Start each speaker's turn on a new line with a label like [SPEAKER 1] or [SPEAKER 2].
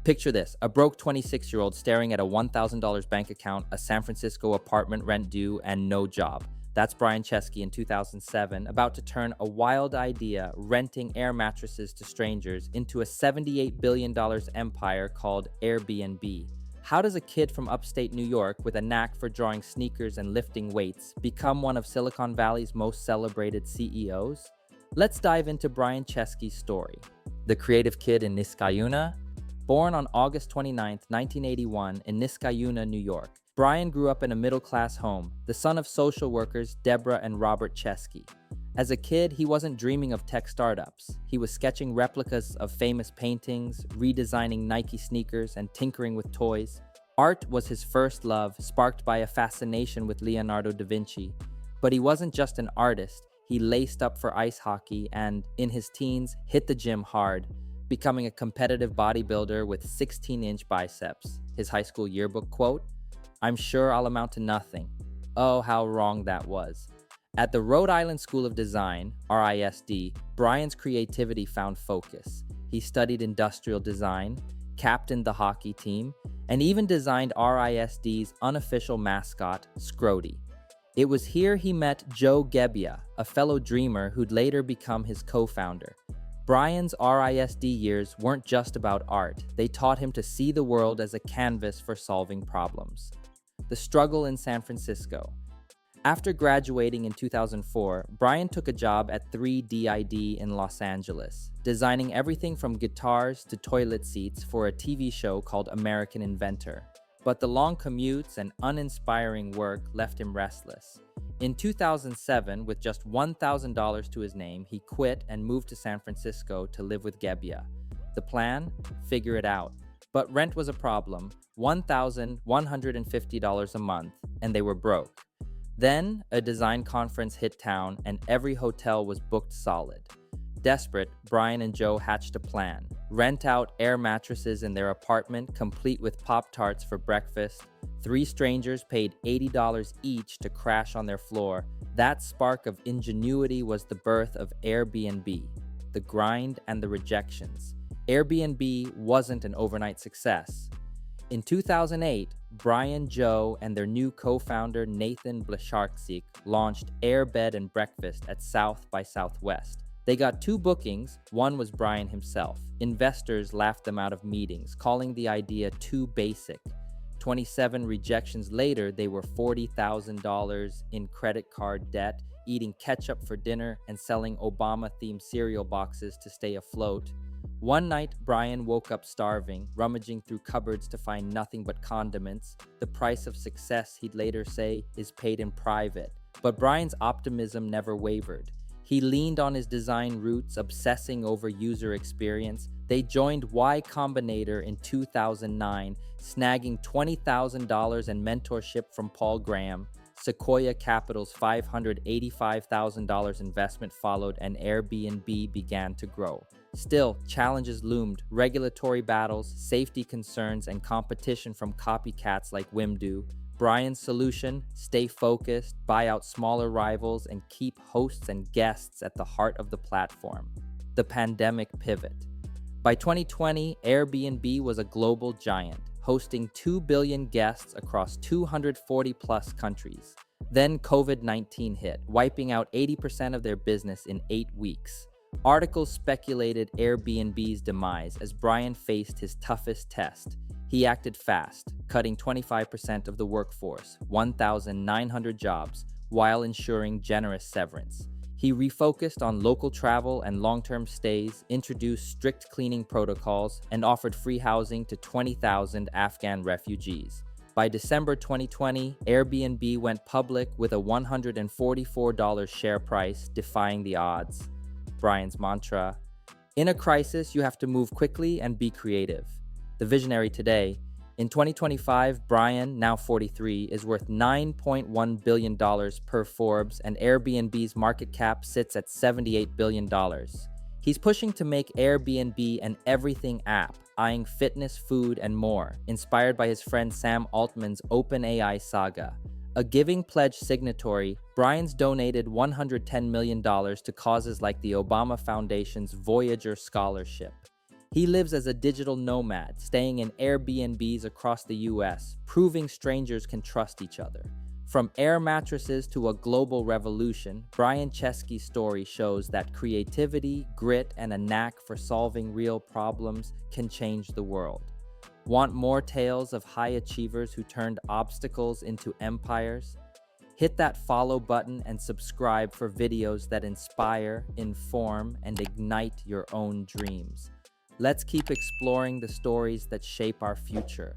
[SPEAKER 1] Picture this, a broke 26-year-old staring at a $1,000 bank account, a San Francisco apartment rent due, and no job. That's Brian Chesky in 2007, about to turn a wild idea, renting air mattresses to strangers, into a $78 billion empire called Airbnb. How does a kid from upstate New York with a knack for drawing sneakers and lifting weights become one of Silicon Valley's most celebrated CEOs? Let's dive into Brian Chesky's story. The creative kid in Niskayuna. Born on August 29, 1981, in Niskayuna, New York, Brian grew up in a middle-class home, the son of social workers Deborah and Robert Chesky. As a kid, he wasn't dreaming of tech startups. He was sketching replicas of famous paintings, redesigning Nike sneakers, and tinkering with toys. Art was his first love, sparked by a fascination with Leonardo da Vinci. But he wasn't just an artist. He laced up for ice hockey and, in his teens, hit the gym hard, becoming a competitive bodybuilder with 16-inch biceps. His high school yearbook quote, "I'm sure I'll amount to nothing." Oh, how wrong that was. At the Rhode Island School of Design, RISD, Brian's creativity found focus. He studied industrial design, captained the hockey team, and even designed RISD's unofficial mascot, Scrody. It was here he met Joe Gebbia, a fellow dreamer who'd later become his co-founder. Brian's RISD years weren't just about art. They taught him to see the world as a canvas for solving problems. The struggle in San Francisco. After graduating in 2004, Brian took a job at 3DID in Los Angeles, designing everything from guitars to toilet seats for a TV show called American Inventor. But the long commutes and uninspiring work left him restless. In 2007, with just $1,000 to his name, he quit and moved to San Francisco to live with Gebbia. The plan? Figure it out. But rent was a problem, $1,150 a month, and they were broke. Then, a design conference hit town, and every hotel was booked solid. Desperate, Brian and Joe hatched a plan. Rent out air mattresses in their apartment, complete with Pop-Tarts for breakfast. 3 strangers paid $80 each to crash on their floor. That spark of ingenuity was the birth of Airbnb, the grind and the rejections. Airbnb wasn't an overnight success. In 2008, Brian, Joe, and their new co-founder Nathan Blasharczyk launched Air Bed and Breakfast at South by Southwest. They got 2 bookings, one was Brian himself. Investors laughed them out of meetings, calling the idea too basic. 27 rejections later, they were $40,000 in credit card debt, eating ketchup for dinner, and selling Obama-themed cereal boxes to stay afloat. One night, Brian woke up starving, rummaging through cupboards to find nothing but condiments. The price of success, he'd later say, is paid in private. But Brian's optimism never wavered. He leaned on his design roots, obsessing over user experience. They joined Y Combinator in 2009, snagging $20,000 in mentorship from Paul Graham. Sequoia Capital's $585,000 investment followed, and Airbnb began to grow. Still, challenges loomed: regulatory battles, safety concerns, and competition from copycats like Wimdu. Brian's solution: stay focused, buy out smaller rivals, and keep hosts and guests at the heart of the platform. The pandemic pivot. By 2020, Airbnb was a global giant, hosting 2 billion guests across 240-plus countries. Then COVID-19 hit, wiping out 80% of their business in 8 weeks. Articles speculated Airbnb's demise as Brian faced his toughest test. He acted fast, cutting 25% of the workforce, 1,900 jobs, while ensuring generous severance. He refocused on local travel and long-term stays, introduced strict cleaning protocols, and offered free housing to 20,000 Afghan refugees. By December 2020, Airbnb went public with a $144 share price, defying the odds. Brian's mantra: in a crisis, you have to move quickly and be creative. The visionary today. In 2025, Brian, now 43, is worth $9.1 billion per Forbes, and Airbnb's market cap sits at $78 billion. He's pushing to make Airbnb an everything app, eyeing fitness, food, and more, inspired by his friend Sam Altman's OpenAI saga. A Giving Pledge signatory, Brian's donated $110 million to causes like the Obama Foundation's Voyager Scholarship. He lives as a digital nomad, staying in Airbnbs across the US, proving strangers can trust each other. From air mattresses to a global revolution, Brian Chesky's story shows that creativity, grit, and a knack for solving real problems can change the world. Want more tales of high achievers who turned obstacles into empires? Hit that follow button and subscribe for videos that inspire, inform, and ignite your own dreams. Let's keep exploring the stories that shape our future.